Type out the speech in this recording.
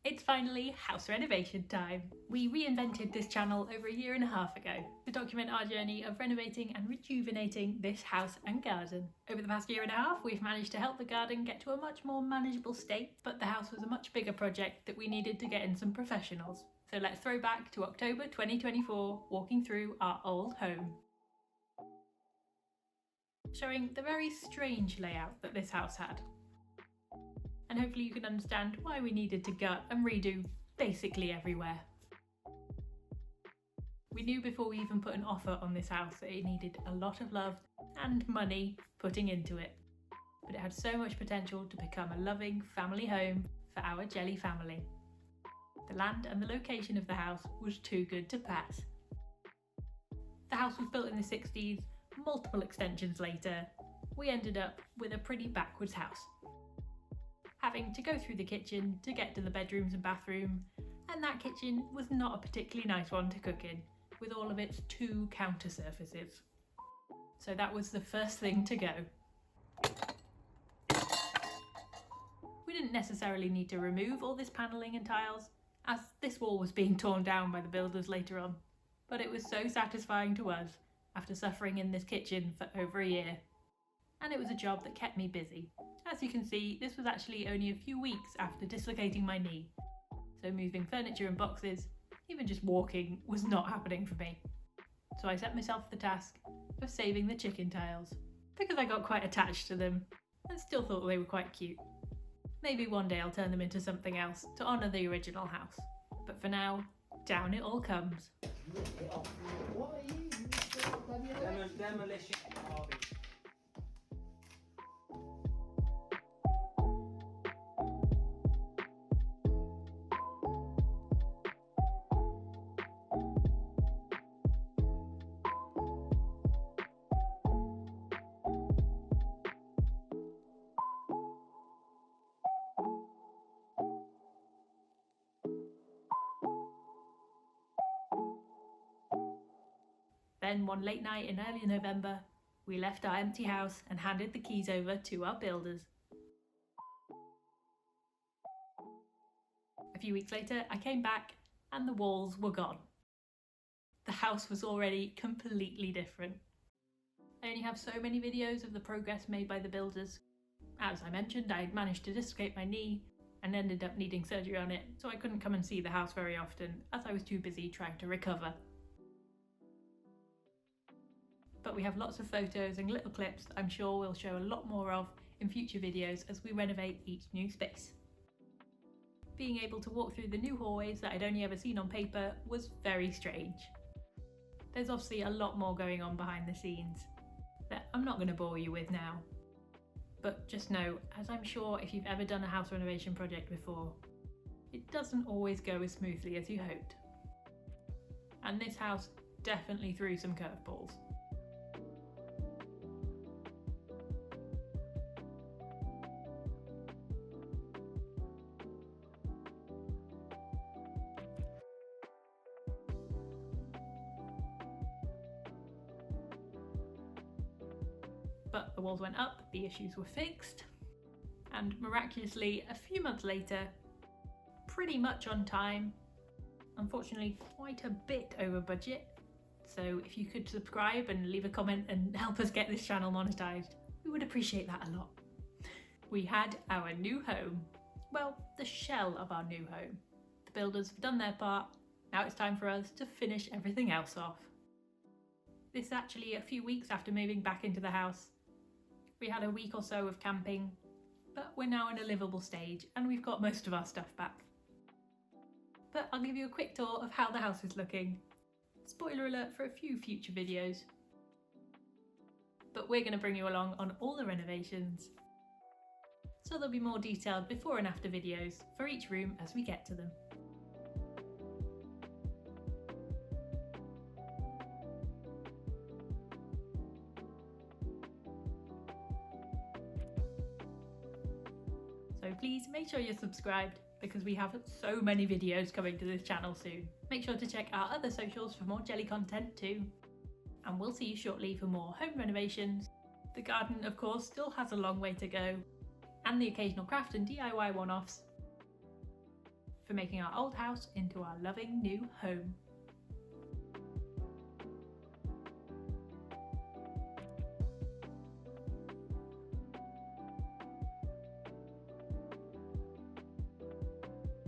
It's finally house renovation time. We reinvented this channel over 1.5 years ago to document our journey of renovating and rejuvenating this house and garden. Over the past 1.5 years, we've managed to help the garden get to a much more manageable state, but the house was a much bigger project that we needed to get in some professionals. So let's throw back to October 2024, walking through our old home. Showing the very strange layout that this house had. And hopefully you can understand why we needed to gut and redo basically everywhere. We knew before we even put an offer on this house that it needed a lot of love and money putting into it, but it had so much potential to become a loving family home for our jelly family. The land and the location of the house was too good to pass. The house was built in the 60s, multiple extensions later, we ended up with a pretty backwards house. Having to go through the kitchen to get to the bedrooms and bathroom, and that kitchen was not a particularly nice one to cook in, with all of its 2 counter surfaces. So that was the first thing to go. We didn't necessarily need to remove all this panelling and tiles, as this wall was being torn down by the builders later on, but it was so satisfying to us after suffering in this kitchen for over 1 year. And it was a job that kept me busy. As you can see, this was actually only a few weeks after dislocating my knee, so moving furniture and boxes, even just walking, was not happening for me. So I set myself the task of saving the chicken tiles, because I got quite attached to them and still thought they were quite cute. Maybe one day I'll turn them into something else to honour the original house, but for now, down it all comes. What are you? Demolition Barbie. Then one late night in early November, we left our empty house and handed the keys over to our builders. A few weeks later, I came back and the walls were gone. The house was already completely different. I only have so many videos of the progress made by the builders. As I mentioned, I had managed to dislocate my knee and ended up needing surgery on it, so I couldn't come and see the house very often as I was too busy trying to recover. But we have lots of photos and little clips that I'm sure we'll show a lot more of in future videos as we renovate each new space. Being able to walk through the new hallways that I'd only ever seen on paper was very strange. There's obviously a lot more going on behind the scenes that I'm not going to bore you with now. But just know, as I'm sure if you've ever done a house renovation project before, it doesn't always go as smoothly as you hoped. And this house definitely threw some curveballs. But the walls went up, the issues were fixed, and miraculously, a few months later, pretty much on time, unfortunately quite a bit over budget, so if you could subscribe and leave a comment and help us get this channel monetized, we would appreciate that a lot. We had our new home. Well, the shell of our new home. The builders have done their part, now it's time for us to finish everything else off. This is actually a few weeks after moving back into the house. We had a week or so of camping, but we're now in a livable stage and we've got most of our stuff back. But I'll give you a quick tour of how the house is looking. Spoiler alert for a few future videos. But we're going to bring you along on all the renovations. So there'll be more detailed before and after videos for each room as we get to them. So please make sure you're subscribed because we have so many videos coming to this channel soon. Make sure to check our other socials for more jelly content too. And we'll see you shortly for more home renovations. The garden, of course, still has a long way to go, and the occasional craft and DIY one-offs. for making our old house into our loving new home.